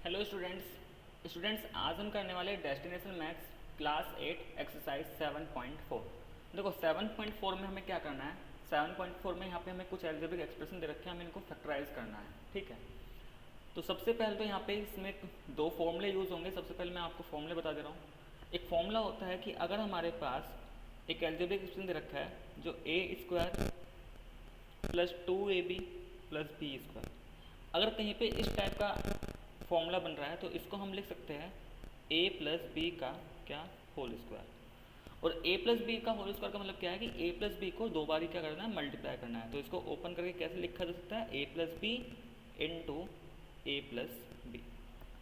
Hello students आज हम करने वाले डेस्टिनेशन मैथ्स क्लास 8 एक्सरसाइज 7.4। देखो 7.4 में हमें क्या करना है। 7.4 में यहाँ पे हमें कुछ एल्जेब्रिक एक्सप्रेशन दे रखे हैं, हमें इनको फैक्टराइज करना है। ठीक है, तो सबसे पहले तो यहाँ पे इसमें दो फॉर्मूले यूज़ होंगे। सबसे पहले मैं आपको फॉर्मूले बता दे रहा हूँ। एक फॉर्मूला होता है कि अगर हमारे पास एक एल्जेब्रिक एक्सप्रेशन दे रखा है जो A square plus 2ab plus B square, अगर कहीं पे इस टाइप का फॉर्मूला बन रहा है तो इसको हम लिख सकते हैं a प्लस बी का क्या होल स्क्वायर। और a प्लस बी का होल स्क्वायर का मतलब क्या है कि a प्लस बी को दो बार ही क्या करना है, मल्टीप्लाई करना है। तो इसको ओपन करके कैसे लिखा जा सकता है, a plus B into A plus B.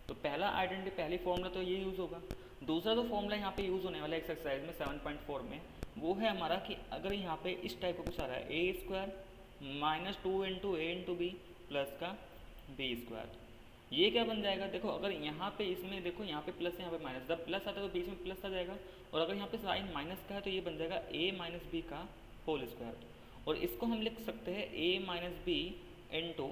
तो पहला आइडेंटिटी पहली फॉर्मूला तो ये यूज़ होगा। दूसरा जो फॉर्मूला यहाँ पे यूज़ होने वाला है एक्सरसाइज में 7.4 में, वो है हमारा कि अगर यहाँ पे इस टाइप का कुछ आ रहा है A square minus 2 into A into B plus का बी स्क्वायर, ये क्या बन जाएगा। देखो अगर यहाँ पे इसमें देखो यहाँ पे प्लस यहाँ पे माइनस, जब प्लस आता है तो बीच में प्लस आ जाएगा, और अगर यहाँ पे साइन माइनस का है तो ये बन जाएगा a माइनस बी का होल स्क्वायर। और इसको हम लिख सकते हैं a minus B into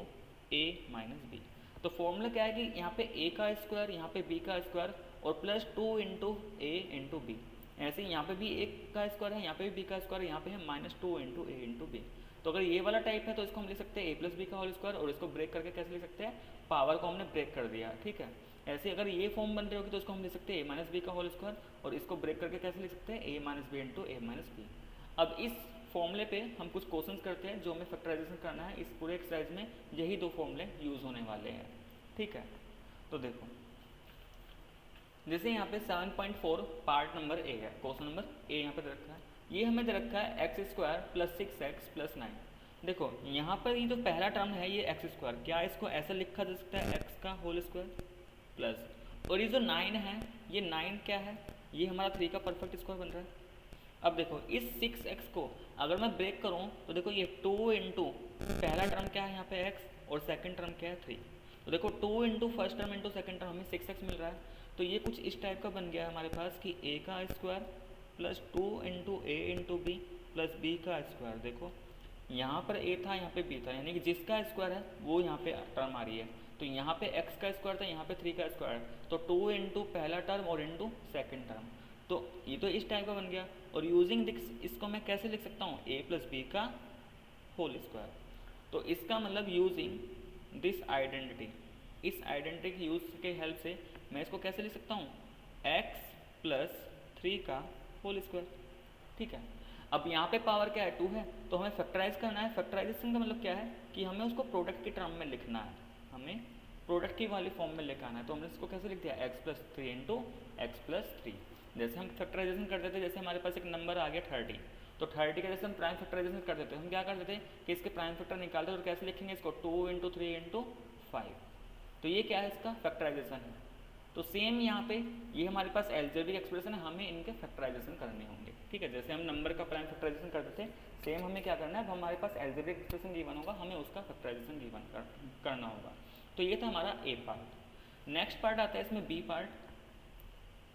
A minus B. तो फॉर्मूला क्या है कि यहाँ पे a का स्क्वायर, यहाँ पे b का स्क्वायर और प्लस 2 इंटू ए इंटू बी। ऐसे यहाँ पे भी a का स्क्वायर है, यहाँ पे भी b का स्क्वायर, यहाँ पे है माइनस 2 इंटू ए इंटू बी। तो अगर ये वाला टाइप है तो इसको हम लिख सकते हैं a प्लस बी का होल स्क्वायर, और इसको ब्रेक करके कैसे लिख सकते हैं, पावर को हमने ब्रेक कर दिया। ठीक है, ऐसे अगर ये फॉर्म बन रही होगी तो इसको हम लिख सकते हैं a माइनस बी का होल स्क्वायर, और इसको ब्रेक करके कैसे लिख सकते हैं, a minus B into A minus B. अब इस फॉर्मूले पे हम कुछ क्वेश्चन करते हैं जो हमें फैक्टराइजेशन करना है। इस पूरे एक्सरसाइज में यही दो फॉर्मूले यूज़ होने वाले हैं। ठीक है, तो देखो जैसे यहाँ पे 7.4 पार्ट नंबर ए है, क्वेश्चन नंबर ए यहाँ पे दे रखा है। ये हमें दे रखा है x square plus 6x plus 9। देखो यहाँ पर ये जो पहला टर्म है ये एक्स स्क्वायर, क्या इसको ऐसा लिखा जा सकता है एक्स का होल स्क्वायर प्लस, और ये जो 9 है ये 9 क्या है, ये हमारा 3 का परफेक्ट स्क्वायर बन रहा है। अब देखो इस 6x को अगर मैं ब्रेक करूँ तो देखो ये 2 इंटू पहला टर्म क्या है यहाँ पे x, और सेकंड टर्म क्या है 3। तो देखो 2 into first term into second term हमें 6x मिल रहा है। तो ये कुछ इस टाइप का बन गया है हमारे पास कि a का स्क्वायर प्लस 2 इंटू ए इंटू बी प्लस बी का स्क्वायर। देखो यहाँ पर a था, यहाँ पे b था, यानी कि जिसका स्क्वायर है वो यहाँ पे टर्म आ रही है। तो यहाँ पे x का स्क्वायर था, यहाँ पे 3 का स्क्वायर, तो 2 इंटू पहला टर्म और इंटू सेकेंड टर्म। तो ये तो इस टाइप का बन गया। और यूजिंग दिस इसको मैं कैसे लिख सकता हूँ, a प्लस बी का होल स्क्वायर। तो इसका मतलब यूजिंग दिस आइडेंटिटी, इस आइडेंटिटी की यूज के हेल्प से मैं इसको कैसे लिख सकता हूँ, x प्लस 3 का होल स्क्वायर। ठीक है, अब यहाँ पे पावर क्या है 2 है, तो हमें फैक्टराइज करना है। फैक्टराइजेशन का मतलब क्या है कि हमें उसको प्रोडक्ट की टर्म में लिखना है, हमें प्रोडक्ट की वाली फॉर्म में लेकर आना है। तो हमने इसको कैसे लिख दिया, x plus 3 into x plus 3। जैसे हम फैक्टराइजेशन कर देते, जैसे हमारे पास एक नंबर आ गया 30, तो 30 का जैसे हम प्राइम फैक्टराइजेशन कर देते, हम क्या कर देते कि इसके प्राइम फैक्टर निकालते और कैसे लिखेंगे इसको 2 इंटू 3 इंटू 5। तो ये क्या है, इसका फैक्टराइजेशन है। तो सेम यहाँ पे ये हमारे पास एल्जेब्रिक एक्सप्रेशन है, हमें इनके फैक्टराइजेशन करने होंगे। ठीक है, जैसे हम नंबर का प्राइम फैक्टराइजेशन करते थे, सेम हमें क्या करना है, अब हमारे पास एल्जेब्रिक एक्सप्रेशन गिवन होगा, हमें उसका फैक्टराइजेशन गिवन करना होगा। तो ये था हमारा ए पार्ट। नेक्स्ट पार्ट आता है इसमें B part,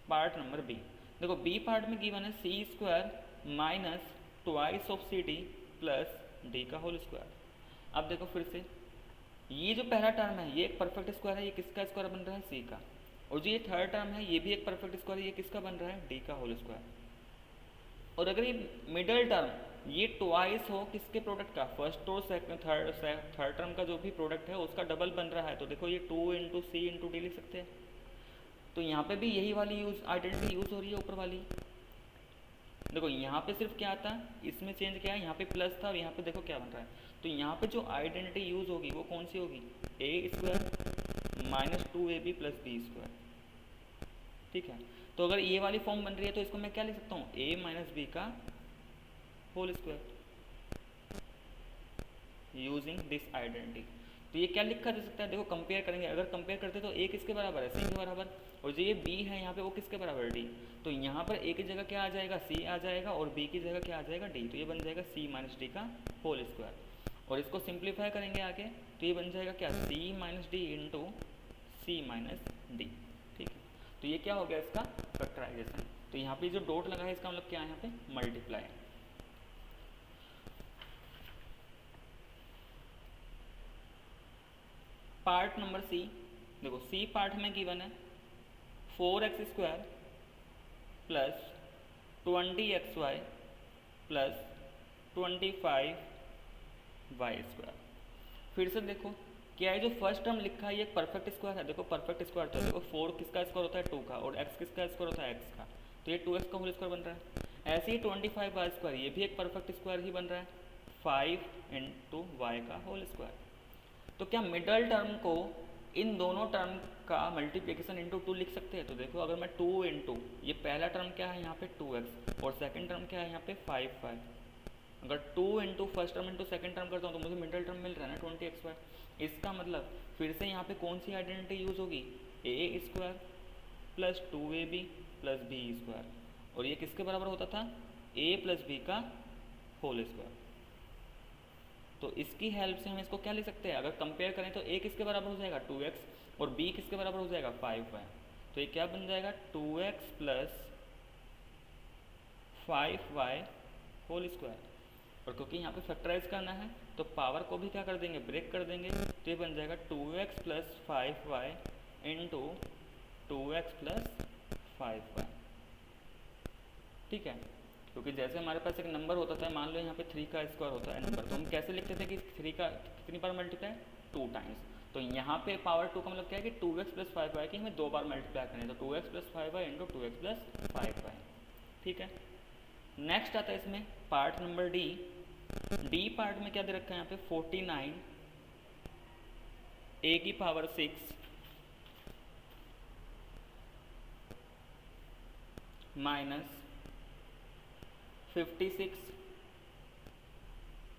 part number B. देखो बी पार्ट में गिवन है C square minus twice of C D plus D का होल स्क्वायर। अब देखो फिर से ये जो पहला टर्म है ये एक परफेक्ट स्क्वायर है, ये किसका स्क्वायर बन रहा है, सी का। और जो ये थर्ड टर्म है ये भी एक परफेक्ट स्क्वायर है, ये किसका बन रहा है, डी का होल स्क्वायर। और अगर ये मिडल टर्म ये ट्वाइस हो किसके प्रोडक्ट का, फर्स्ट और थर्ड टर्म का जो भी प्रोडक्ट है उसका डबल बन रहा है, तो देखो ये 2 इंटू सी इंटू डी लिख सकते हैं। तो यहाँ पे भी यही वाली आइडेंटिटी यूज हो रही है ऊपर वाली। देखो यहाँ पे सिर्फ क्या आता है, इसमें चेंज क्या है, यहाँ पे प्लस था और यहाँ पे देखो क्या बन रहा है। तो यहाँ पे जो आइडेंटिटी यूज होगी वो कौन सी होगी, A square minus 2ab plus B square. ठीक है, तो अगर ये वाली फॉर्म बन रही है तो इसको मैं क्या लिख सकता हूँ, a माइनस बी का whole square using this identity. तो ये क्या लिखा जा सकता है, देखो कंपेयर करेंगे, अगर कंपेयर करते तो a किसके बराबर है, c के बराबर, और जो ये b है यहाँ पे वो किसके बराबर है, d। तो यहाँ पर a की जगह क्या आ जाएगा, c आ जाएगा, और b की जगह क्या आ जाएगा, d। तो ये बन जाएगा c माइनस डी का होल स्क्वायर। और इसको सिंप्लीफाई करेंगे आगे तो ये बन जाएगा क्या, c माइनस डी इंटू सी माइनस डी। ठीक है, तो ये क्या हो गया इसका फैक्टराइजेशन। तो यहाँ पे जो डॉट लगा है इसका मतलब क्या है, यहाँ पे मल्टीप्लाई। पार्ट नंबर सी, देखो सी पार्ट में गिवन है 4x² plus 20xy plus 25y²। फिर से देखो क्या है, जो फर्स्ट टर्म लिखा है ये परफेक्ट स्क्वायर है। देखो परफेक्ट स्क्वायर तो देखो 4 किसका स्क्वायर होता है 2 का, और x किसका स्क्वायर होता है x का, तो ये 2x का होल स्क्वायर बन रहा है। ऐसे ही 25y² ये भी एक परफेक्ट स्क्वायर ही बन रहा है, 5 इंटू वाई का होल स्क्वायर। तो क्या मिडल टर्म को इन दोनों टर्म का मल्टीप्लिकेशन इंटू 2 लिख सकते हैं? तो देखो अगर मैं 2 इंटू, ये पहला टर्म क्या है यहाँ पे 2x और सेकंड टर्म क्या है यहाँ पे 5y, अगर 2 into first term into second term करता हूँ तो मुझे मिडल टर्म मिल रहा है ना 20xy। इसका मतलब फिर से यहाँ पे कौन सी आइडेंटिटी यूज़ होगी, a² plus 2ab plus b², और ये किसके बराबर होता था a प्लस b का होल स्क्वायर। तो इसकी हेल्प से हम इसको क्या लिख सकते हैं, अगर कंपेयर करें तो a किसके बराबर हो जाएगा 2x और b किसके बराबर हो जाएगा 5y। तो ये क्या बन जाएगा 2x plus 5y whole square. और क्योंकि यहाँ पे फैक्टराइज करना है तो पावर को भी क्या कर देंगे, ब्रेक कर देंगे, तो ये बन जाएगा 2x plus 5y into 2x plus 5y। ठीक है, क्योंकि जैसे हमारे पास एक नंबर होता था, मान लो यहाँ पे 3 का स्क्वायर होता है नंबर, तो हम कैसे लिखते थे कि 3 का कितनी बार मल्टीप्लाई 2 टाइम्स। तो यहाँ पे पावर 2 का मतलब क्या है कि 2x प्लस 5y की हमें 2 बार मल्टीप्लाई करें, तो 2x plus 5y into 2x plus 5y। ठीक है, नेक्स्ट आता है इसमें पार्ट नंबर डी पार्ट में क्या दे रखा है यहाँ पे 49 a की power 6 minus 56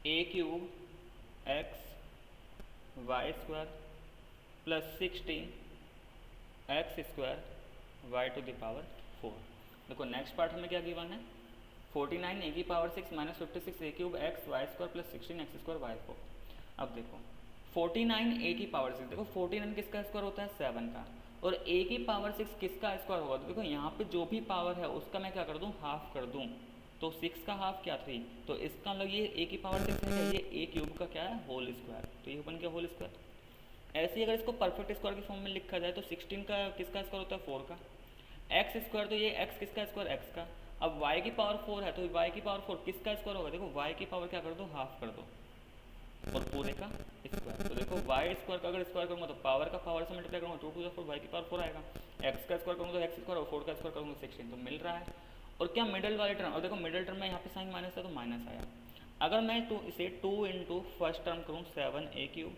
a³ x y² plus 16 x² y to the power 4। देखो नेक्स्ट पार्ट में क्या गिवन है 49 a की power 6 minus 56 a³ x y² plus 16 x² y4। अब देखो 49 a की पावर 6, देखो 49 किसका स्क्वायर होता है 7 का, और a की पावर 6 किसका स्क्वायर होगा, तो देखो यहाँ पे जो भी पावर है उसका मैं क्या कर दूँ, हाफ कर दूँ, तो 6 का हाफ क्या 3, तो इसका मतलब ये a की पावर 6 है, ये a³ का क्या है होल स्क्वायर, तो ये बन गया होल स्क्वायर। ऐसे ही अगर इसको परफेक्ट स्क्वायर के फॉर्म में लिखा जाए तो 16 का किसका स्क्वायर होता है 4 का, x² तो ये x किसका स्क्वायर x का। अब y की पावर 4 है तो y की पावर 4 किसका स्क्वायर होगा, देखो y की पावर क्या कर दो हाफ कर दो और पूरे का स्क्वायर। तो देखो y² का अगर स्क्वायर करूँगा तो पावर का पावर से मल्टीप्लाई करूँगा 2 टू 4 y की पावर 4 आएगा, x का स्क्वायर करूँगा तो x² और 4 का स्क्वायर करूँगा 16, तो मिल रहा है। और क्या मिडल वाले टर्म, और देखो मिडल टर्म में यहाँ पे साइन माइनस था तो माइनस आया। अगर मैं इसे 2 इंटू फर्स्ट टर्म करूँ 7a³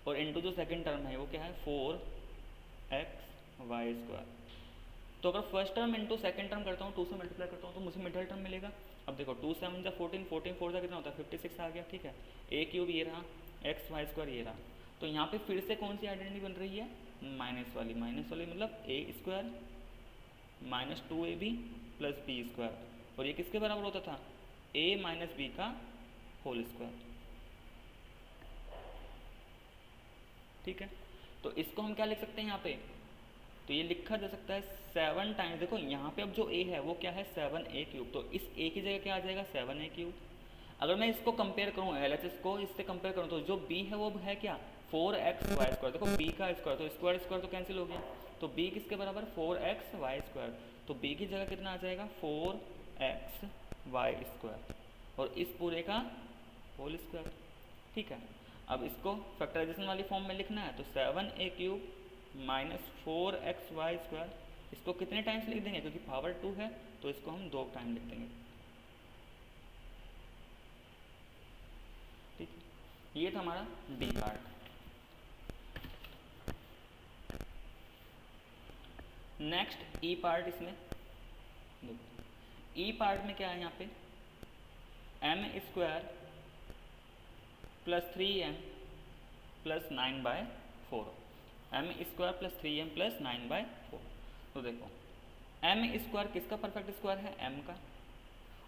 और इंटू जो सेकेंड टर्म है वो क्या है 4xy², तो अगर first term into second term करता हूँ 2 से मल्टीप्लाई करता हूँ तो मुझे मिडल टर्म मिलेगा। अब देखो 2 7 जा 14, 14 4 जा कितना होता है 56 आ गया। ठीक है, a³ ये रहा, xy² ये रहा, तो यहाँ पे फिर से कौन सी आइडेंटिटी बन रही है माइनस वाली मतलब a² minus 2ab plus b², और ये किसके बराबर होता था a माइनस b का होल स्क्वायर। ठीक है, तो इसको हम क्या लिख सकते हैं यहाँ पे, तो ये लिखा जा सकता है 7 टाइम्स, देखो यहाँ पे अब जो a है वो क्या है 7a³, तो इस a की जगह क्या आ जाएगा 7a³। अगर मैं इसको कंपेयर करूँ LHS को इससे कंपेयर करूँ तो जो b है वो है क्या 4xy², देखो b का स्क्वायर तो स्क्वायर स्क्वायर तो कैंसिल हो गया, तो b किसके बराबर 4xy², तो b की जगह कितना आ जाएगा 4xy² और इस पूरे का होल स्क्वायर। ठीक है, अब इसको फैक्टराइजेशन वाली फॉर्म में लिखना है तो 7a³ माइनस 4xy², इसको कितने टाइम्स लिख देंगे क्योंकि पावर 2 है तो इसको हम 2 टाइम लिख देंगे। ठीक है, ये था हमारा डी पार्ट। नेक्स्ट ई पार्ट, इसमें ई पार्ट में क्या है यहाँ पे m² plus 3m plus 9/4, m² plus 3m plus 9/4। तो देखो m² किसका परफेक्ट स्क्वायर है m का,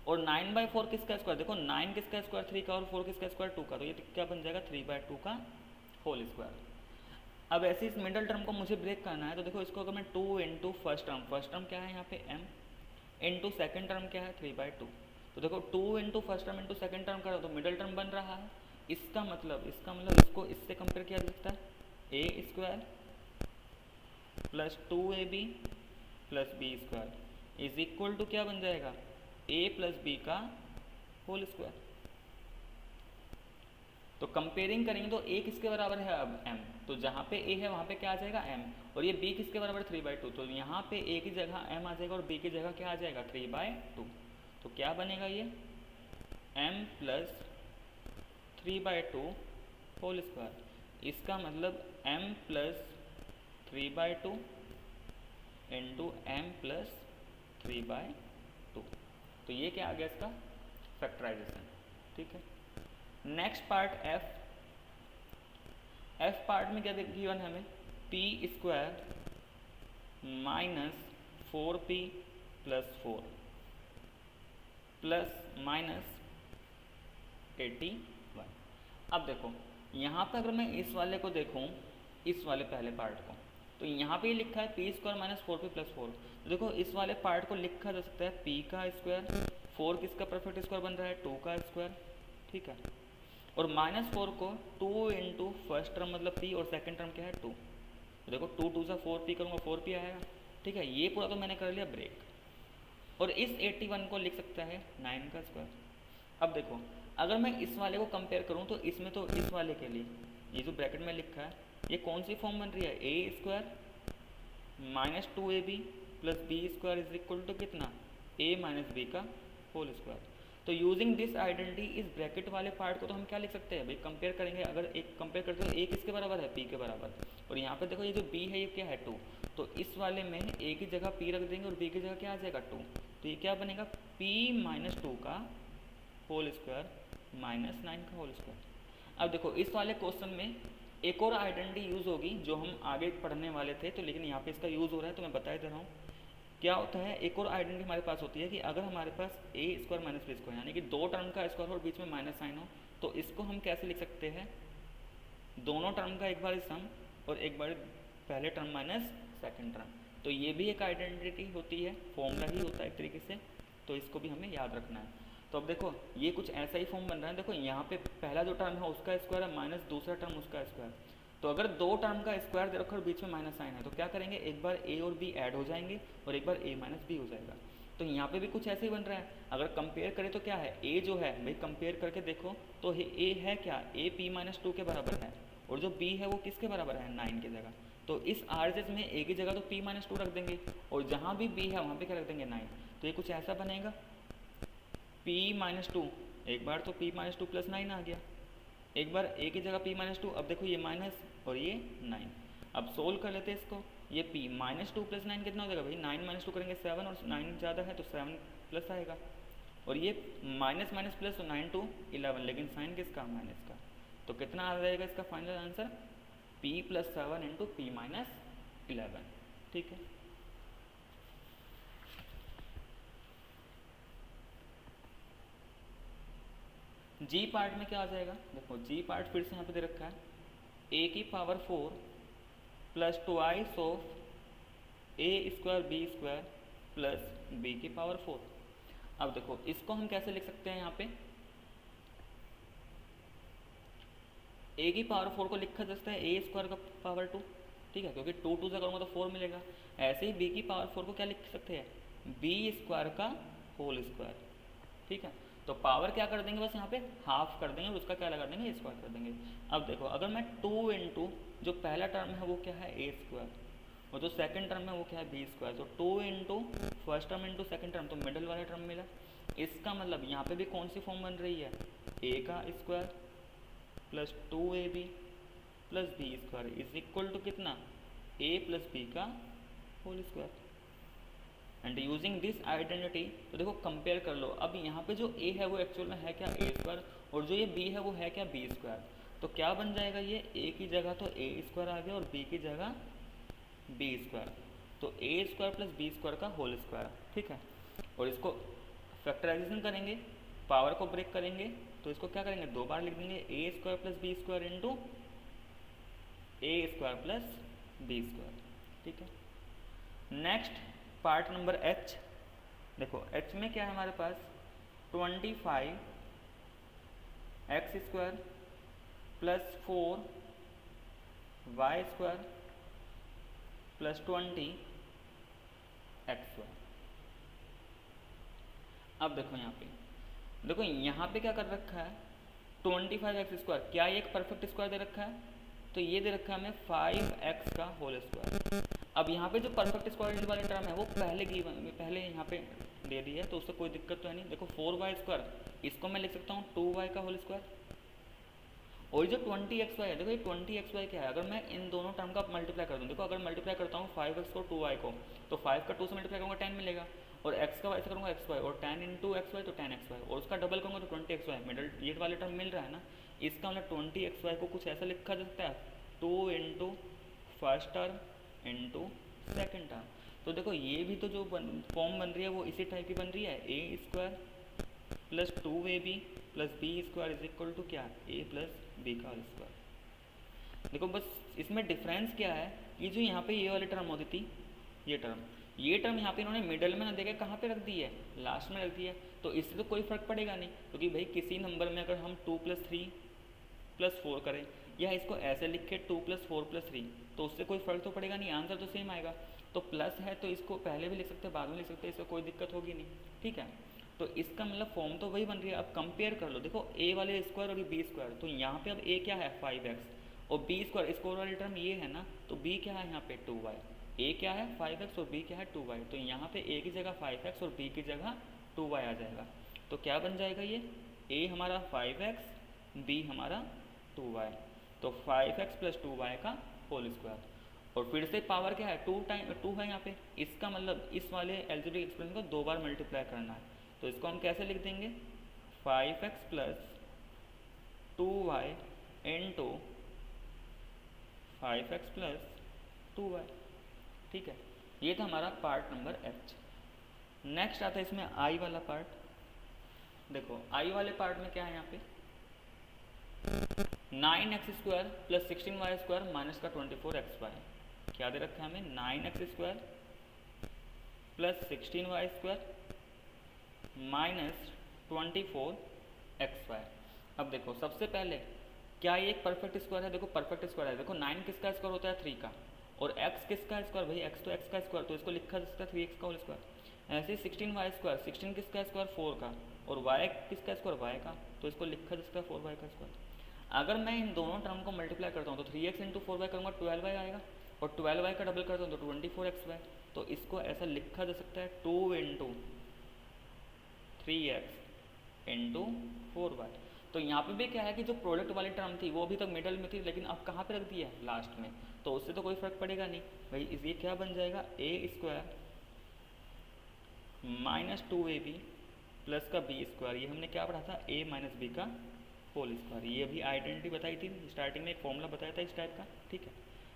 और 9/4 किसका स्क्वायर, देखो 9 किसका स्क्वायर 3 का और 4 किसका स्क्वायर 2 का, तो ये क्या बन जाएगा 3/2 का होल स्क्वायर। अब ऐसे इस मिडल टर्म को मुझे ब्रेक करना है तो देखो इसको अगर मैं 2 इंटू फर्स्ट टर्म क्या है यहाँ पे m इंटू सेकेंड टर्म क्या है 3/2, तो देखो 2 into first term into second term करो तो मिडल टर्म बन रहा है। इसका मतलब इसको इससे कंपेयर किया जा सकता है a² plus 2ab plus B square is equal to क्या बन जाएगा, a प्लस बी का होल स्क्वायर। तो कंपेयरिंग करेंगे तो a किसके बराबर है, अब m, तो जहाँ पे a है वहाँ पे क्या आ जाएगा m, और ये b किसके बराबर 3/2, तो यहाँ पे a की जगह m आ जाएगा और b की जगह क्या आ जाएगा 3/2। तो क्या बनेगा ये m प्लस 3/2 होल स्क्वायर। इसका मतलब m plus 3/2 into m plus 3/2। तो ये क्या आ गया इसका फैक्टराइजेशन। ठीक है, नेक्स्ट पार्ट एफ पार्ट में क्या गिवन है हमें, P square minus 4p plus 4 plus minus 81। अब देखो यहाँ पर अगर मैं इस वाले को देखूँ, इस वाले पहले पार्ट को, तो यहाँ पे लिखा है P square minus 4p plus 4। तो देखो इस वाले पार्ट को लिखा जा सकता है p का स्क्वायर, 4 किसका परफेक्ट स्क्वायर बन रहा है 2 का स्क्वायर। ठीक है, और माइनस 4 को 2 इंटू फर्स्ट टर्म मतलब p और सेकंड टर्म क्या है 2। तो देखो 2 2 सा 4p करूँगा 4p आएगा। ठीक है, ये पूरा तो मैंने कर लिया ब्रेक, और इस 81 को लिख सकता है 9 का स्क्वायर। अब देखो अगर मैं इस वाले को कंपेयर करूँ तो इसमें तो इस वाले के लिए ये जो ब्रैकेट में लिखा है ये कौन सी फॉर्म बन रही है, A square minus 2ab plus B square is equal to कितना, a माइनस बी का होल स्क्वायर। तो यूजिंग दिस आइडेंटिटी इस ब्रैकेट वाले पार्ट को तो हम क्या लिख सकते हैं भाई, कंपेयर करेंगे, अगर एक कंपेयर करते हो a किसके बराबर है p के बराबर, और यहाँ पे देखो ये जो b है ये क्या है 2, तो इस वाले में a की जगह p रख देंगे और b की जगह क्या आ जाएगा 2। तो ये क्या बनेगा p माइनस 2 का होल स्क्वायर माइनस 9 का होल स्क्वायर। अब देखो इस वाले क्वेश्चन में एक और आइडेंटिटी यूज़ होगी जो हम आगे पढ़ने वाले थे, तो लेकिन यहाँ पे इसका यूज़ हो रहा है तो मैं बता ही दे रहा हूँ। क्या होता है, एक और आइडेंटिटी हमारे पास होती है कि अगर हमारे पास a square minus B square यानी कि दो टर्म का स्क्वायर और बीच में माइनस साइन हो, तो इसको हम कैसे लिख सकते हैं, दोनों टर्म का एक बार सम और एक बार पहले टर्म माइनस सेकेंड टर्म। तो ये भी एक आइडेंटिटी होती है, फॉर्मूला ही होता है एक तरीके से, तो इसको भी हमें याद रखना है। तो अब देखो ये कुछ ऐसा ही फॉर्म बन रहा है, देखो यहाँ पे पहला जो टर्म है उसका स्क्वायर है माइनस दूसरा टर्म उसका स्क्वायर। तो अगर दो टर्म का स्क्वायर दे रखा और बीच में माइनस साइन है तो क्या करेंगे, एक बार a और b ऐड हो जाएंगे और एक बार a माइनस बी हो जाएगा। तो यहाँ पे भी कुछ ऐसे ही बन रहा है, अगर कंपेयर करें तो क्या है, a जो है भाई कंपेयर करके देखो तो a है क्या, a p माइनस 2 के बराबर है, और जो b है वो किसके बराबर है 9 की जगह। तो इस RHS में a की जगह तो p माइनस 2 रख देंगे और जहाँ भी b है वहाँ पे क्या रख देंगे 9। तो ये कुछ ऐसा बनेगा p माइनस 2, एक बार तो p माइनस 2 प्लस 9 आ गया, एक बार a की जगह p माइनस 2, अब देखो ये माइनस और ये 9। अब सोल्व कर लेते हैं इसको, ये p माइनस 2 प्लस 9 कितना हो जाएगा भाई, 9 माइनस 2 करेंगे 7 और 9 ज़्यादा है तो 7 प्लस आएगा, और ये माइनस माइनस प्लस तो 9 to 11, लेकिन साइन किसका माइनस का। तो कितना आ जाएगा इसका final answer, p plus 7 into p minus 11। ठीक है, जी पार्ट में क्या आ जाएगा, देखो जी पार्ट फिर से यहाँ पे दे रखा है a की power 4 plus twice of a square B square plus b की पावर 4। अब देखो इसको हम कैसे लिख सकते हैं, यहाँ पे a की पावर 4 को लिखा जा सकता है a स्क्वायर का पावर 2, ठीक है, क्योंकि 2 2 से करूँगा तो 4 मिलेगा। ऐसे ही b की पावर 4 को क्या लिख सकते हैं, b स्क्वायर का होल स्क्वायर। ठीक है, तो पावर क्या कर देंगे, बस यहाँ पे हाफ कर देंगे और उसका क्या लगा देंगे स्क्वायर कर देंगे। अब देखो अगर मैं 2 इंटू जो पहला टर्म है वो क्या है a स्क्वायर और जो सेकंड टर्म है वो क्या है b स्क्वायर, तो 2 into first term into second term, तो मिडल वाला टर्म मिला। इसका मतलब यहाँ पे भी कौन सी फॉर्म बन रही है, a का square plus 2ab plus B square is equal to कितना, a प्लस b का whole square. And using this identity, तो देखो कंपेयर कर लो, अब यहाँ पे जो a है वो एक्चुअल में है क्या a स्क्वायर, और जो ये b है वो है क्या b स्क्वायर। तो क्या बन जाएगा, ये a की जगह तो a स्क्वायर आ गया और b की जगह b स्क्वायर, तो a square plus b square का होल स्क्वायर। ठीक है, और इसको फैक्टराइजेशन करेंगे, पावर को ब्रेक करेंगे, तो इसको क्या करेंगे, दो बार लिख देंगे a square plus b square into a square plus b square. ठीक है, नेक्स्ट पार्ट नंबर h, देखो h में क्या है हमारे पास 25 X square plus 4 Y square plus 20 X Y. अब देखो यहाँ पे क्या कर रखा है 25 एक्स स्क्वायर, क्या ये एक परफेक्ट स्क्वायर दे रखा है? तो ये दे रखा है हमें 5x का होल स्क्वायर। अब यहाँ पे जो परफेक्ट स्क्वायर वाली टर्म है वो पहले यहाँ पे दे दी है, तो उससे कोई दिक्कत तो है नहीं। देखो 4y स्क्वायर, इसको मैं लिख सकता हूँ 2y का होल स्क्वायर। और जो 20xy है, देखो ये 20xy क्या है, अगर मैं इन दोनों टर्म का मल्टीप्लाई कर दूँ, देखो अगर मल्टीप्लाई करता हूँ 5x को 2y को, तो 5 का 2 से मल्टीप्लाई करूँगा 10 मिलेगा, और x का y से करूँगा xy, और 10 इंटू xy तो 10xy, और उसका डबल करूँगा तो 20xy, मिडल ये वाले टर्म मिल रहा है ना। इसका मतलब 20xy को कुछ ऐसा लिखा जा सकता है 2 into first term into second term. तो देखो ये भी तो जो फॉर्म बन रही है वो इसी टाइप की बन रही है, A square plus 2ab plus B square is equal to क्या, ए प्लस बी का होल स्क्वायर। देखो बस इसमें डिफरेंस क्या है कि जो यहाँ पे ये वाली टर्म होती थी, ये टर्म यहाँ पे इन्होंने मिडल में ना देकर कहाँ पे रख दी है, लास्ट में रख दी है। तो इससे तो कोई फ़र्क पड़ेगा नहीं, क्योंकि भाई किसी नंबर में अगर हम 2 + 3 + 4 करें या इसको ऐसे लिख के 2 + 4 + 3, तो उससे कोई फ़र्क तो पड़ेगा नहीं, आंसर तो सेम आएगा। तो प्लस है तो इसको पहले भी लिख सकते हैं, बाद में लिख सकते हैं, इससे कोई दिक्कत होगी नहीं, ठीक है। तो इसका मतलब फॉर्म तो वही बन रही है। अब कंपेयर कर लो, देखो ए वाले स्क्वायर और बी स्क्वायर, तो यहाँ पे अब ए क्या है 5x और बी स्क्वायर स्क्वायर वाली टर्म ये है ना, तो बी क्या है यहाँ पे 2y, ए क्या है 5x और बी क्या है 2y, तो यहाँ पे ए की जगह 5x और बी की जगह 2y आ जाएगा। तो क्या बन जाएगा ये, ए हमारा 5x बी हमारा 2y, तो 5x + 2y का होल स्क्वायर। और फिर से पावर क्या है 2 है यहाँ पे, इसका मतलब इस वाले एल्जेब्रिक एक्सप्रेशन को 2 बार मल्टीप्लाई करना है। तो इसको हम कैसे लिख देंगे 5x + 2y into 5x + 2y, ठीक है। ये था हमारा पार्ट नंबर एच। नेक्स्ट आता है इसमें आई वाला पार्ट। देखो आई वाले पार्ट में क्या है यहाँ पे 9x² + 16y² माइनस का 24xy, क्या दे रखा है हमें 9x² + 16y² माइनस 24xy। अब देखो सबसे पहले क्या ये एक परफेक्ट स्क्वायर है, देखो परफेक्ट स्क्वायर है। देखो 9 किसका स्क्वायर होता है 3 का, और x किसका स्क्वायर, भाई x तो x का स्क्वायर, तो इसको लिखा जा सकता है 3x का होल स्क्वायर। ऐसे 16y², 16 किसका स्क्वायर 4 का, और y किसका स्क्वायर y का, तो इसको लिखा जा सकता है 4y का स्क्वायर। अगर मैं इन दोनों टर्म को मल्टीप्लाई करता हूँ तो 3x इंटू 4y करूँगा 12y आएगा, और 12y का डबल करता हूँ तो 24xy, तो इसको ऐसा लिखा जा सकता है 2 इंटू 3x इंटू 4y। तो यहाँ पे भी क्या है कि जो प्रोडक्ट वाली टर्म थी वो अभी तक मिडल में थी, लेकिन अब कहाँ पे रख दिया है लास्ट में, तो उससे तो कोई फर्क पड़ेगा नहीं भाई। ये क्या बन जाएगा a² माइनस 2ab प्लस का b², ये हमने क्या पढ़ा था a - b का होल स्क्वायर। ये अभी आइडेंटिटी बताई थी स्टार्टिंग में, एक फॉर्मूला बताया था इस टाइप का, ठीक है।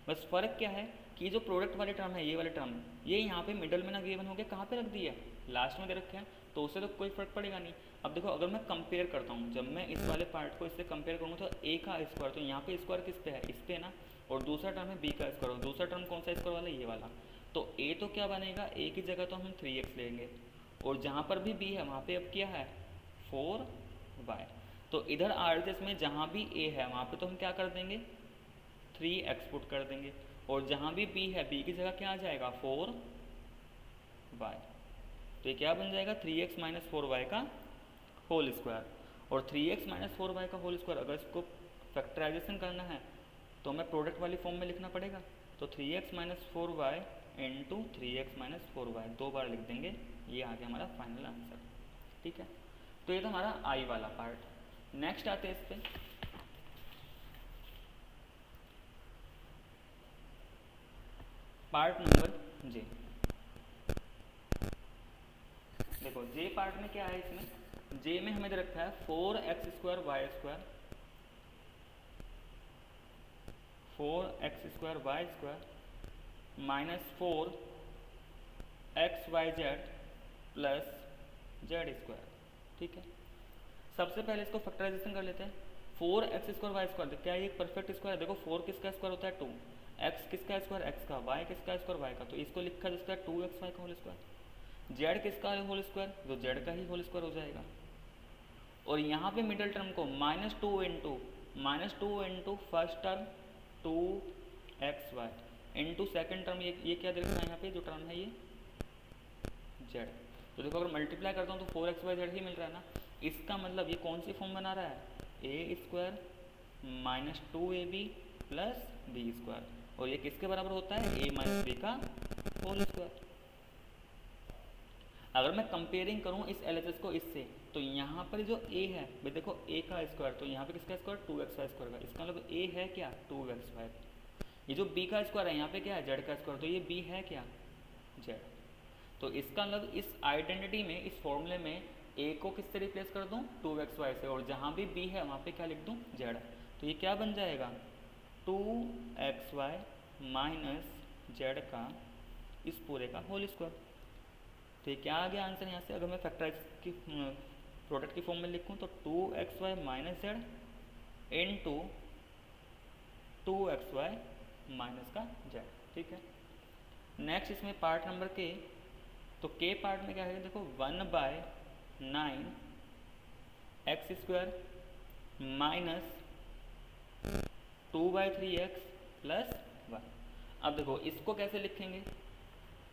बस फ़र्क क्या है कि जो प्रोडक्ट वाली टर्म है ये वाली टर्म, ये यहाँ पे मिडल में ना गिवन हो गया, कहाँ पे रख दिया लास्ट में दे रखे हैं, तो उससे तो कोई फ़र्क पड़ेगा नहीं। अब देखो अगर मैं कंपेयर करता हूँ, जब मैं इस वाले पार्ट को इससे कंपेयर करूँगा तो a का स्क्वायर, तो यहाँ पे स्क्वायर किस पे है, इस पे ना, और दूसरा टर्म है b का स्क्वायर, और दूसरा टर्म कौन सा स्क्वायर वाला, ये वाला। तो a तो क्या बनेगा, a की जगह तो हम 3x लेंगे, और जहाँ पर भी b है वहाँ पे अब क्या है 4y। तो इधर RHS में जहाँ भी a है वहाँ पे तो हम क्या कर देंगे 3x पुट कर देंगे, और जहाँ भी b है b की जगह क्या आ जाएगा 4y। तो ये क्या बन जाएगा 3x - 4y का होल स्क्वायर। और 3x - 4y का होल स्क्वायर अगर इसको फैक्टराइजेशन करना है तो हमें प्रोडक्ट वाली फॉर्म में लिखना पड़ेगा, तो 3x - 4y into 3x - 4y 2 बार लिख देंगे, ये आ गया हमारा फाइनल आंसर, ठीक है। तो ये था हमारा आई वाला पार्ट। नेक्स्ट आते हैं इस पे पार्ट नंबर जे। देखो जे पार्ट में क्या है, इसमें जे में हमें दे रखा है 4x² y² minus 4xyz plus z², ठीक है। सबसे पहले इसको फैक्टराइजेशन कर लेते हैं। 4x² y², क्या ये एक परफेक्ट स्क्वायर है, देखो 4 किसका स्क्वायर होता है 2, x किसका स्क्वायर x का, y किसका स्क्वायर y का, तो इसको लिखा जा सकता है 2xy का होल स्क्वायर। z किसका है होल स्क्वायर, तो z का ही होल स्क्वायर हो जाएगा। और यहाँ पे मिडिल टर्म को -2 into first term 2xy, into second term, ये क्या दे रखा है यहाँ पे जो टर्म है ये z। तो देखो अगर मल्टीप्लाई करता हूँ तो 4xyz ही मिल रहा है ना। इसका मतलब ये कौन सी फॉर्म बना रहा है, A square minus 2ab plus B square, और ये किसके बराबर होता है, a माइनस बी का होल स्क्वायर। अगर मैं कंपेयरिंग करूं इस LHS को इससे, तो यहाँ पर जो a है भाई देखो a का स्क्वायर, तो यहाँ पे किसका स्क्वायर 2xy स्क्वायर का, इसका मतलब a है क्या 2xy। ये जो b का स्क्वायर है यहाँ पे क्या है z का स्क्वायर, तो ये b है क्या z। तो इसका मतलब इस आइडेंटिटी में, इस फॉर्मूले में a को किससे रिप्लेस कर दूँ 2xy से, और जहाँ भी b है वहाँ पे क्या लिख दूँ z। तो ये क्या बन जाएगा 2xy माइनस z का इस पूरे का होल स्क्वायर। तो ये क्या आ गया आंसर यहाँ से, अगर मैं फैक्टराइज की प्रोडक्ट की फॉर्म में लिखूँ तो 2xy minus Z into 2xy minus का जेड। ठीक है, नेक्स्ट इसमें पार्ट नंबर के, तो के पार्ट में क्या है देखो 1/9 x square minus 2/3x plus 1। अब देखो इसको कैसे लिखेंगे,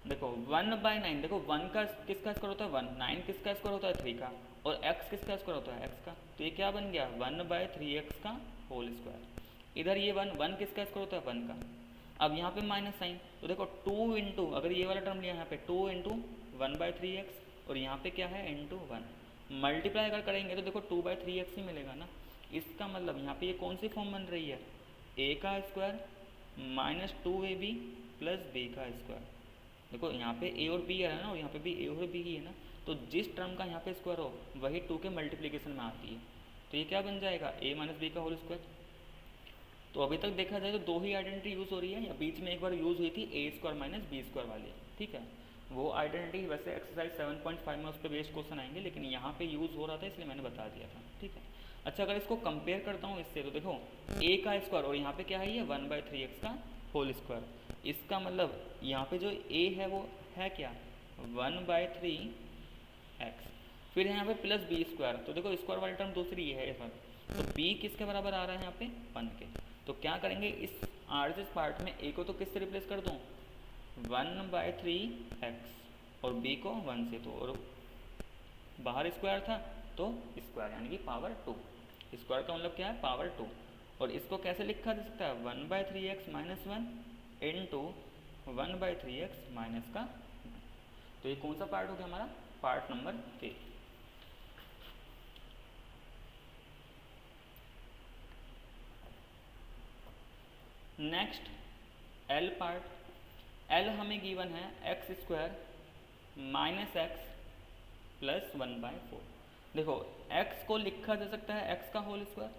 देखो 1/9, देखो 1 का किसका स्क्वायर होता है 1, 9 किसका स्क्वायर होता है 3 का, और x किसका स्क्वायर होता है x का, तो ये क्या बन गया 1/3x का होल स्क्वायर। इधर ये 1 किसका स्क्वायर होता है 1 का। अब यहाँ पे माइनस साइन, तो देखो 2 इंटू, अगर ये वाला टर्म लिया यहाँ पे 2 इंटू 1/3x, और यहाँ पे क्या है इंटू 1, मल्टीप्लाई अगर करेंगे तो देखो 2/3x ही मिलेगा ना। इसका मतलब यहाँ पे ये कौन सी फॉर्म बन रही है, a का square minus 2ab plus b का स्क्वायर। देखो यहाँ पे a और b है ना, और यहाँ पे भी a और b ही है ना, तो जिस टर्म का यहाँ पे स्क्वायर हो वही 2 के मल्टीप्लिकेशन में आती है। तो ये क्या बन जाएगा a माइनस बी का होल स्क्वायर। तो अभी तक देखा जाए तो दो ही आइडेंटिटी यूज़ हो रही है, या बीच में एक बार यूज़ हुई थी a square minus B square वाली। ठीक है, वो आइडेंटिटी वैसे एक्सरसाइज 7.5 में उस पर बेस्ड क्वेश्चन आएंगे, लेकिन यहाँ पे यूज़ हो रहा था इसलिए मैंने बता दिया था। ठीक है, अच्छा अगर इसको कंपेयर करता हूँ इससे, तो देखो a का स्क्वायर और यहाँ पे क्या है ये 1/3x का होल स्क्वायर। इसका मतलब यहाँ पे जो a है वो है क्या 1/3x, फिर यहाँ पे प्लस बी स्क्वायर, तो देखो स्क्वायर वाली टर्म दूसरी है इसमें, तो b किसके बराबर आ रहा है यहाँ पे 1 के। तो क्या करेंगे इस RHS पार्ट में a को तो किससे रिप्लेस कर दूँ 1/3x और b को 1 से, तो और बाहर स्क्वायर था तो स्क्वायर यानी कि पावर 2, स्क्वायर का मतलब क्या है पावर 2। और इसको कैसे लिखा जा सकता है 1/3x minus 1 into 1/3x minus का 1। तो ये कौन सा पार्ट हो गया हमारा part number 3। Next L part, L हमें गिवन है x square minus x plus 1/4। देखो x को लिखा जा सकता है x का होल स्क्वायर,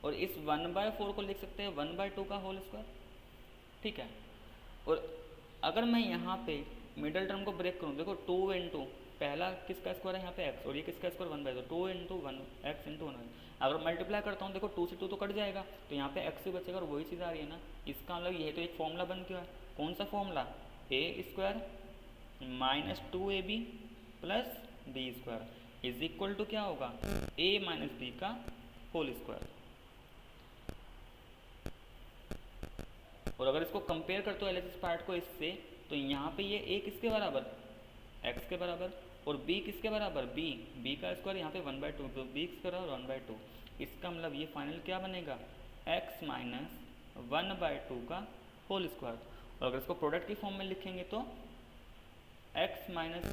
और इस 1/4 को लिख सकते हैं 1/2 का होल स्क्वायर। ठीक है, और अगर मैं यहाँ पे मिडल टर्म को ब्रेक करूँ, देखो 2 इंटू पहला किसका स्क्वायर है यहाँ पे x, और ये किसका स्क्वायर 1/2, 2 इंटू 1 x इंटू 1। अगर मल्टीप्लाई करता हूँ देखो 2 से 2 तो कट जाएगा, तो यहाँ पे x ही बचेगा, और वही चीज़ आ रही है ना। इसका मतलब ये तो एक फॉर्मूला बन गया, कौन सा formula a square minus 2ab plus B square is equal to क्या होगा a माइनस बी का होल स्क्वायर। और अगर इसको कंपेयर करते हो LHS पार्ट को इससे, तो यहाँ पे ये a किसके बराबर x के बराबर, और b किसके बराबर b का स्क्वायर यहाँ पे 1/2, तो b के बराबर 1/2। इसका मतलब ये फाइनल क्या बनेगा x माइनस 1/2 का होल स्क्वायर। और अगर इसको प्रोडक्ट की फॉर्म में लिखेंगे तो x माइनस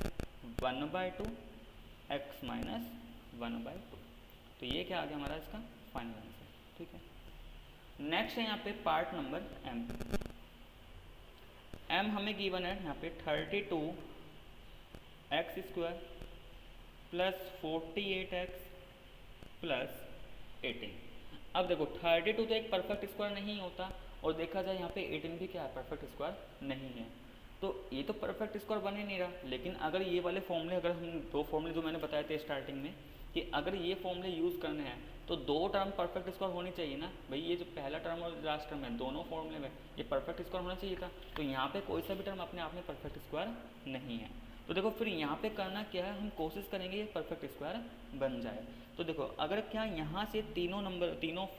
1/2 x माइनस 1/2। तो ये क्या आ गया हमारा इसका फाइनल आंसर। ठीक है, नेक्स्ट है यहाँ पे पार्ट नंबर m हमें गिवन है यहाँ पे 32 x square plus 48x plus 18। अब देखो 32 तो एक परफेक्ट स्क्वायर नहीं होता, और देखा जाए यहाँ पे 18 भी क्या है परफेक्ट स्क्वायर नहीं है, तो ये तो परफेक्ट स्क्वायर बन ही नहीं रहा। लेकिन अगर ये वाले फॉर्मूले, अगर हम दो फॉर्मूले जो मैंने बताए थे स्टार्टिंग में कि अगर ये फॉर्मूले यूज़ करने हैं तो दो टर्म परफेक्ट स्क्वायर होनी चाहिए ना भाई। ये जो पहला टर्म और लास्ट टर्म है दोनों फॉर्मूले में ये परफेक्ट स्क्वायर होना चाहिए था, तो यहाँ पे कोई सा भी टर्म अपने आप में परफेक्ट स्क्वायर नहीं है। तो देखो फिर यहाँ पे करना क्या है, हम कोशिश करेंगे ये परफेक्ट स्क्वायर बन जाए। तो देखो अगर क्या यहाँ से तीनों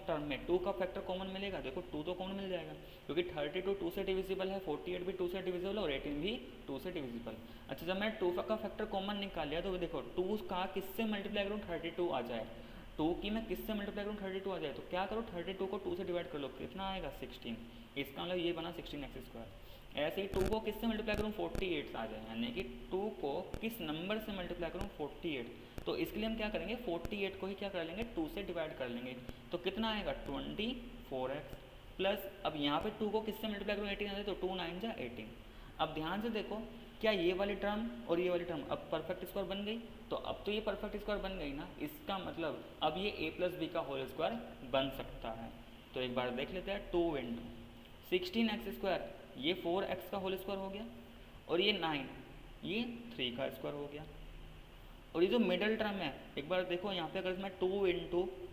टर्म में 2 का फैक्टर कॉमन मिलेगा, देखो 2 तो कॉमन मिल जाएगा क्योंकि 32 2 से डिविजिबल है, 48 भी 2 से डिविजिबल और 18 भी 2 से डिविजिबल। अच्छा जब मैं 2 का फैक्टर कॉमन निकाल लिया तो देखो 2 का किससे मल्टीप्लाई करूँ 32 आ जाए, 2 की मैं किससे मल्टीप्लाई करूँ 32 आ जाए, तो क्या करो 32 को 2 से डिवाइड कर लो, कितना आएगा 16, इसका मतलब ये बना 16x²। ऐसे ही 2 को किससे मल्टीप्लाई करूँ 48 आ जाए, यानी कि 2 को किस नंबर से मल्टीप्लाई करूँ 48, तो इसके लिए हम क्या करेंगे 48 को ही क्या कर लेंगे 2 से डिवाइड कर लेंगे, तो कितना आएगा 24x प्लस, अब यहाँ पे 2 को किससे मल्टीप्लाई करूँ 18 आ जाए, तो 2 9 जा 18। अब ध्यान से देखो क्या ये वाली टर्म और ये वाली टर्म अब परफेक्ट स्क्वायर बन गई, तो अब तो ये परफेक्ट स्क्वायर बन गई ना, इसका मतलब अब ये a+b का होल स्क्वायर बन सकता है। तो एक बार देख लेते हैं, 2 × 16x², ये 4x का होल स्क्वायर हो गया, और ये 9 ये 3 का स्क्वायर हो गया। और ये जो मिडल टर्म है एक बार देखो यहाँ पे, अगर मैं 2 ×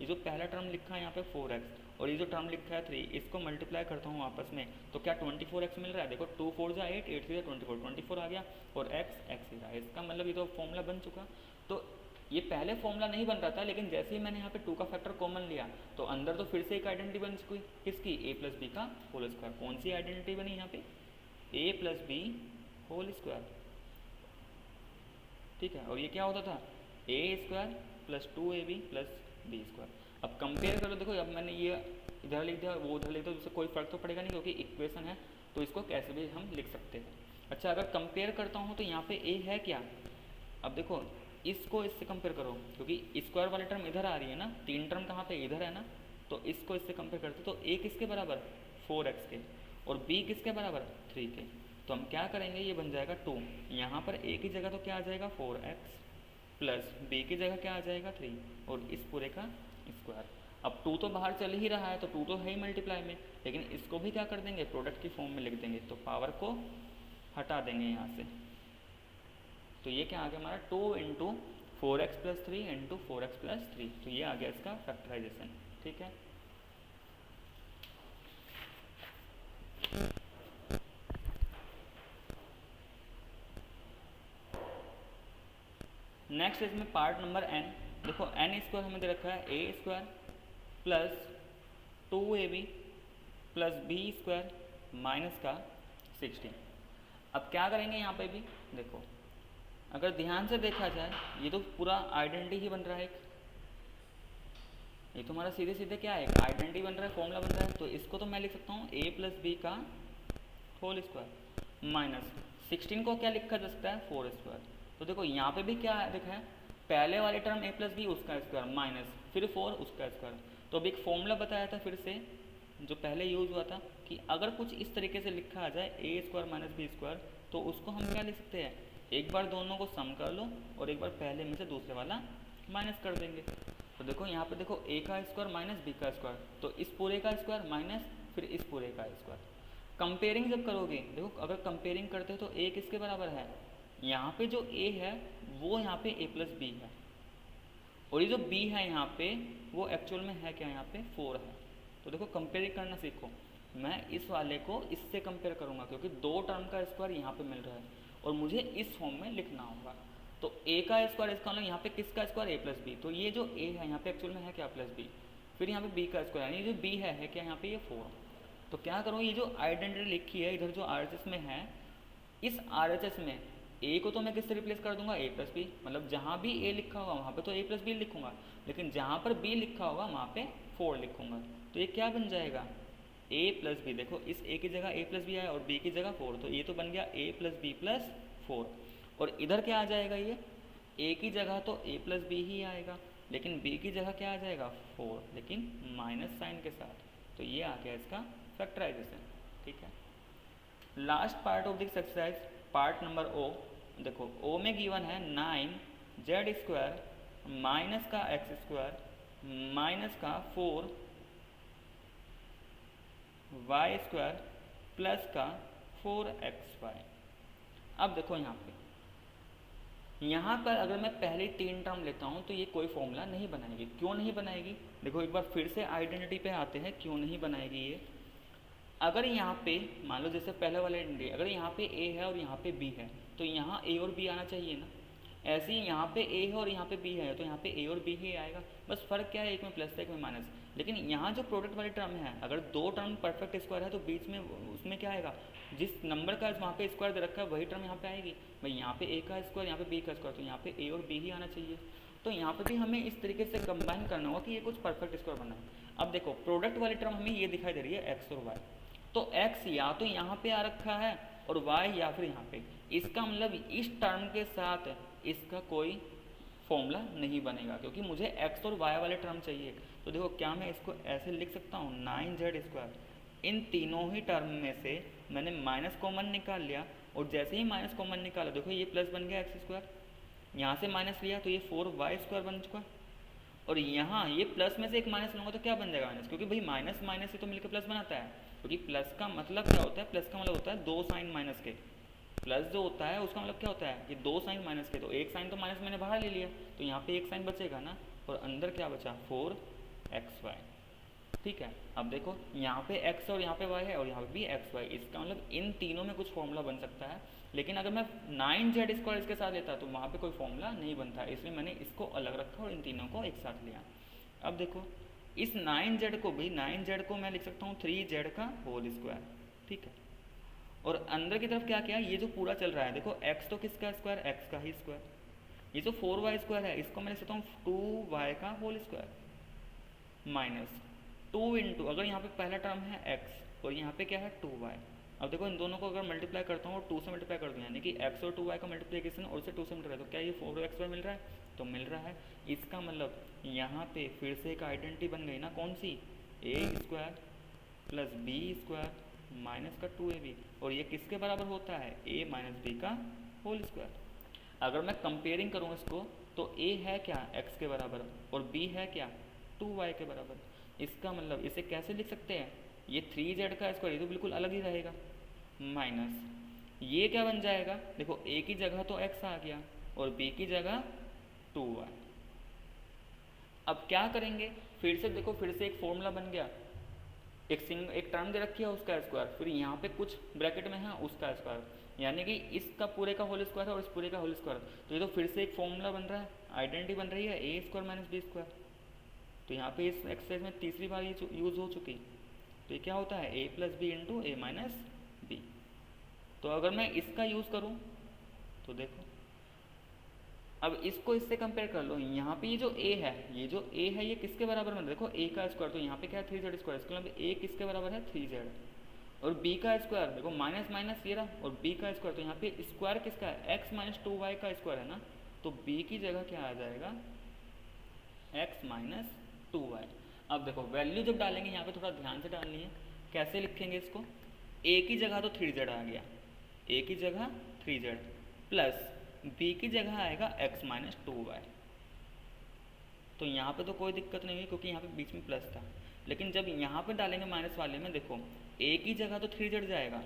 ये जो पहला टर्म लिखा है यहाँ पे 4x और ये जो टर्म लिखा है 3, इसको मल्टीप्लाई करता हूँ आपस में, तो क्या 24x मिल रहा है, देखो 2 4 जा 8, 8 3 जा 24, 24 आ गया, और x ही रहा, इसका मतलब ये तो फॉर्मूला बन चुका। तो ये पहले फॉर्मूला नहीं बन रहा था, लेकिन जैसे ही मैंने यहाँ पे 2 का फैक्टर कॉमन लिया तो अंदर तो फिर से एक आइडेंटिटी बन चुकी, किसकी a+b का होल स्क्वायर। कौन सी आइडेंटिटी बनी यहाँ पे, a+b होल स्क्वायर, ठीक है। और ये क्या होता था a² + 2ab + b²। अब कंपेयर करो, देखो अब मैंने ये इधर लिख दिया वो उधर लिख दिया, उससे कोई फर्क तो पड़ेगा नहीं क्योंकि इक्वेशन है, तो इसको कैसे भी हम लिख सकते हैं। अच्छा अगर कंपेयर करता हूँ तो यहाँ पे a है क्या, अब देखो इसको इससे कंपेयर करो क्योंकि स्क्वायर वाली टर्म इधर आ रही है ना, 3 टर्म कहाँ पे इधर है ना, तो इसको इससे कंपेयर करते तो a किसके बराबर 4x के और b किसके बराबर 3 के। तो हम क्या करेंगे, ये बन जाएगा 2, यहाँ पर a की जगह तो क्या आ जाएगा 4x प्लस b की जगह क्या आ जाएगा 3 और इस पूरे का स्क्वायर। अब 2 तो बाहर चल ही रहा है तो 2 तो है ही मल्टीप्लाई में, लेकिन इसको भी क्या कर देंगे प्रोडक्ट की फॉर्म में लिख देंगे, तो पावर को हटा देंगे यहाँ से। तो ये क्या आ गया हमारा 2 × 4x + 3 × 4x + 3, तो ये आ गया इसका फैक्टराइजेशन, ठीक है। नेक्स्ट इसमें पार्ट नंबर n, देखो n² हमें दे रखा है a² + 2ab + b² माइनस का 16। अब क्या करेंगे यहाँ पे भी देखो, अगर ध्यान से देखा जाए ये तो पूरा आइडेंटिटी ही बन रहा है, एक ये तो हमारा सीधे सीधे क्या है आइडेंटिटी बन रहा है, फॉर्मूला बन रहा है, तो इसको तो मैं लिख सकता हूँ a + b का होल स्क्वायर माइनस 16 को क्या लिखा जा सकता है 4²। तो देखो यहाँ पे भी क्या लिखा है, पहले वाली टर्म a + b उसका स्क्वायर माइनस फिर 4 उसका स्क्वायर। तो अभी एक फॉर्मूला बताया था फिर से जो पहले यूज हुआ था कि अगर कुछ इस तरीके से लिखा आ जाए a² - b², तो उसको हम क्या लिख सकते हैं, एक बार दोनों को सम कर लो और एक बार पहले में से दूसरे वाला माइनस कर देंगे। तो देखो यहाँ पे देखो a का स्क्वायर माइनस b का स्क्वायर, तो इस पूरे का स्क्वायर माइनस फिर इस पूरे का स्क्वायर। कंपेयरिंग जब करोगे देखो, अगर कंपेयरिंग करते हो तो a किसके बराबर है, यहाँ पे जो a है वो यहाँ पे a + b है, और ये जो b है यहाँ पे वो एक्चुअल में है क्या, यहाँ पे 4 है। तो देखो कंपेयर करना सीखो, मैं इस वाले को इससे कंपेयर करूँगा क्योंकि 2 टर्म का स्क्वायर यहाँ पे मिल रहा है और मुझे इस फॉर्म में लिखना होगा। तो a का स्क्वायर, इसका मतलब यहाँ पे किसका स्क्वायर a + b, तो ये जो a है यहाँ पे एक्चुअल में है क्या +b, फिर यहाँ पे b का स्क्वायर यानी जो b है क्या यहाँ पे ये 4। तो क्या करूँ, ये जो आइडेंटिटी लिखी है इधर जो RHS में है, इस RHS में a को तो मैं किससे रिप्लेस कर दूंगा a + b, मतलब जहाँ भी a लिखा होगा वहाँ पे तो a + b लिखूंगा, लेकिन जहाँ पर b लिखा होगा वहाँ पे 4 लिखूंगा। तो ये क्या बन जाएगा a + b, देखो इस a की जगह a + b आया और b की जगह 4, तो ये तो बन गया a + b + 4। और इधर क्या आ जाएगा, ये a की जगह तो a + b ही आएगा, लेकिन b की जगह क्या आ जाएगा 4, लेकिन माइनस साइन के साथ। तो ये आ गया इसका फैक्टराइजेशन, ठीक है। Last part of this exercise part number O, देखो ओ में गिवन है 9z² माइनस का x² माइनस का 4y² प्लस का 4xy। अब देखो यहाँ पर अगर मैं पहले 3 टर्म लेता हूँ तो ये कोई फॉर्मूला नहीं बनाएगी। क्यों नहीं बनाएगी, देखो एक बार फिर से आइडेंटिटी पे आते हैं क्यों नहीं बनाएगी ये। अगर यहाँ पे मान लो जैसे पहले वाले आइडेंटिटी, अगर यहाँ पे a है और यहाँ पे b है, तो यहाँ ए और बी आना चाहिए ना। ऐसे ही यहाँ पे ए है और यहाँ पे बी है, तो यहाँ पे ए और बी ही आएगा। बस फर्क क्या है, एक में प्लस था एक में माइनस। लेकिन यहाँ जो प्रोडक्ट वाली टर्म है, अगर दो टर्म परफेक्ट स्क्वायर है तो बीच में उसमें क्या आएगा, जिस नंबर का वहाँ पे स्क्वायर दे रखा है वही टर्म यहाँ पे आएगी। भाई यहाँ पे ए का स्क्वायर, यहाँ पे बी का स्क्वायर, तो यहाँ पे ए और बी ही आना चाहिए। तो यहाँ पे भी हमें इस तरीके से कंबाइन करना होगा कि ये कुछ परफेक्ट स्क्वायर बना है। अब देखो प्रोडक्ट वाली टर्म हमें ये दिखाई दे रही है एक्स और वाई, तो एक्स या तो यहाँ पे आ रखा है और वाई या फिर यहाँ पे। इसका मतलब इस टर्म के साथ इसका कोई फॉर्मूला नहीं बनेगा, क्योंकि मुझे एक्स और वाई वाले टर्म चाहिए। तो देखो क्या मैं इसको ऐसे लिख सकता हूँ 9z²। इन तीनों ही टर्म में से मैंने माइनस कॉमन निकाल लिया, और जैसे ही माइनस कॉमन निकाला देखो ये प्लस बन गया x², यहाँ से माइनस लिया तो ये 4y² बन चुका। और यहाँ ये प्लस में से एक माइनस लूँगा तो क्या बन जाएगा माइनस, क्योंकि भाई माइनस माइनस से तो मिलकर प्लस बनाता है। क्योंकि प्लस का मतलब क्या होता है, प्लस का मतलब होता है दो साइन माइनस के। प्लस जो होता है उसका मतलब क्या होता है, ये दो साइन माइनस के। तो एक साइन तो माइनस मैंने बाहर ले लिया, तो यहाँ पे एक साइन बचेगा ना, और अंदर क्या बचा 4xy। ठीक है, अब देखो यहाँ पे x और यहाँ पे y है और यहाँ पे भी xy। इसका मतलब इन तीनों में कुछ फॉर्मूला बन सकता है। लेकिन अगर मैं 9z² इसके साथ लेता तो वहाँ पे कोई फॉर्मूला नहीं बनता, इसलिए मैंने इसको अलग रखा और इन तीनों को एक साथ लिया। अब देखो इस 9z को भी, 9z को मैं लिख सकता हूँ 3z का होल स्क्वायर। ठीक है, और अंदर की तरफ क्या किया, ये जो पूरा चल रहा है देखो x तो किसका स्क्वायर, x का ही स्क्वायर। ये जो 4y² है इसको मैं लिख सकता हूँ 2y का होल स्क्वायर माइनस 2 इंटू, अगर यहाँ पे पहला टर्म है x और यहाँ पे क्या है 2y। अब देखो इन दोनों को अगर मल्टीप्लाई करता हूँ और 2 से मल्टीप्लाई कर दूँ, यानी कि x और 2y का मल्टीप्लिकेशन और से 2 से मल्टीप्लाई, तो क्या ये 4xy मिल रहा है, तो मिल रहा है। इसका मतलब यहाँ पे फिर से एक आइडेंटिटी बन गई ना, कौन सी, a² प्लस b² माइनस का 2ab, और ये किसके बराबर होता है, a माइनस b का होल स्क्वायर। अगर मैं कंपेयरिंग करूँ इसको तो a है क्या x के बराबर और b है क्या 2y के बराबर। इसका मतलब इसे कैसे लिख सकते हैं, ये 3z का स्क्वायर ये तो बिल्कुल अलग ही रहेगा, माइनस ये क्या बन जाएगा, देखो a की जगह तो x आ गया और b की जगह 2y। अब क्या करेंगे, फिर से देखो फिर से एक फॉर्मूला बन गया, एक टर्म दे रखी है उसका स्क्वायर, फिर यहाँ पे कुछ ब्रैकेट में है उसका स्क्वायर, यानी कि इसका पूरे का होल स्क्वायर है और इस पूरे का होल स्क्वायर। तो ये तो फिर से एक फॉर्मूला बन रहा है, आइडेंटिटी बन रही है a² माइनस b²। तो यहाँ पे इस एक्सरसाइज में तीसरी बार ये यूज़ हो चुकी। तो ये क्या होता है a plus B into A minus B. तो अगर मैं इसका यूज़ करूँ तो देखो अब इसको इससे कंपेयर कर लो, यहाँ पे ये जो a है, ये जो a है ये किसके बराबर में, देखो a का स्क्वायर, तो यहाँ पे क्या है 3z², इसका मतलब a किसके बराबर है 3z, और b का स्क्वायर देखो माइनस माइनस ये रहा, और b का स्क्वायर, तो यहाँ पे स्क्वायर किसका है x माइनस 2y का स्क्वायर है ना, तो b की जगह क्या आ जाएगा x माइनस 2y। अब देखो वैल्यू जब डालेंगे यहाँ पे थोड़ा ध्यान से डालनी है, कैसे लिखेंगे इसको, a की जगह तो 3z आ गया, a की जगह 3z प्लस b की जगह आएगा x माइनस 2y। तो यहाँ पे तो कोई दिक्कत नहीं है क्योंकि यहाँ पे बीच में प्लस था, लेकिन जब यहाँ पे डालेंगे माइनस वाले में देखो a की जगह तो 3z जाएगा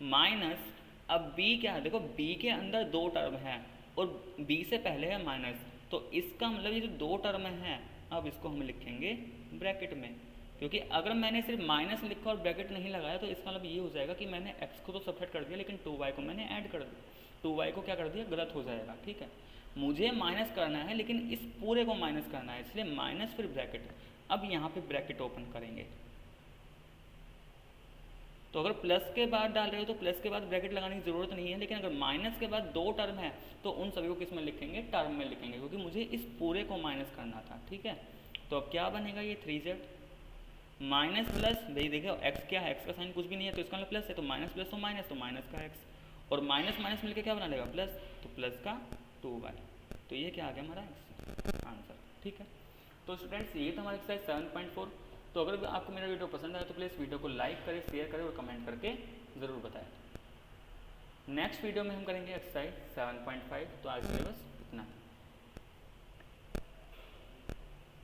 माइनस, अब b क्या है, देखो b के अंदर दो टर्म है और b से पहले है माइनस, तो इसका मतलब ये जो दो टर्म है अब इसको हम लिखेंगे ब्रैकेट में, क्योंकि अगर मैंने सिर्फ माइनस लिखा और ब्रैकेट नहीं लगाया तो इसका मतलब ये हो जाएगा कि मैंने x को तो सब्ट्रैक्ट कर दिया लेकिन 2y को मैंने ऐड कर दिया, 2y को क्या कर दिया गलत हो जाएगा। ठीक है, मुझे माइनस करना है लेकिन इस पूरे को माइनस करना है, इसलिए माइनस फिर ब्रैकेट। अब यहाँ पे ब्रैकेट ओपन करेंगे, तो अगर प्लस के बाद डाल रहे हो तो प्लस के बाद ब्रैकेट लगाने की ज़रूरत नहीं है, लेकिन अगर माइनस के बाद दो टर्म है तो उन सभी को किस में लिखेंगे, टर्म में लिखेंगे, क्योंकि मुझे इस पूरे को माइनस करना था। ठीक है, तो अब क्या बनेगा, ये 3z माइनस प्लस, भाई देखो x क्या है, x का साइन कुछ भी नहीं है तो इसका मतलब प्लस है, तो माइनस प्लस तो माइनस का x, और माइनस माइनस मिलकर क्या बना लेगा प्लस, तो प्लस का 2y। तो ये क्या आ गया हमारा आंसर। ठीक है, तो स्टूडेंट्स ये था हमारा एक्सरसाइज 7.4। तो अगर आपको मेरा वीडियो पसंद आया तो प्लीज़ वीडियो को लाइक करें, शेयर करें और कमेंट करके ज़रूर बताएं। नेक्स्ट वीडियो में हम करेंगे एक्सरसाइज 7.5। तो आज के लिए बस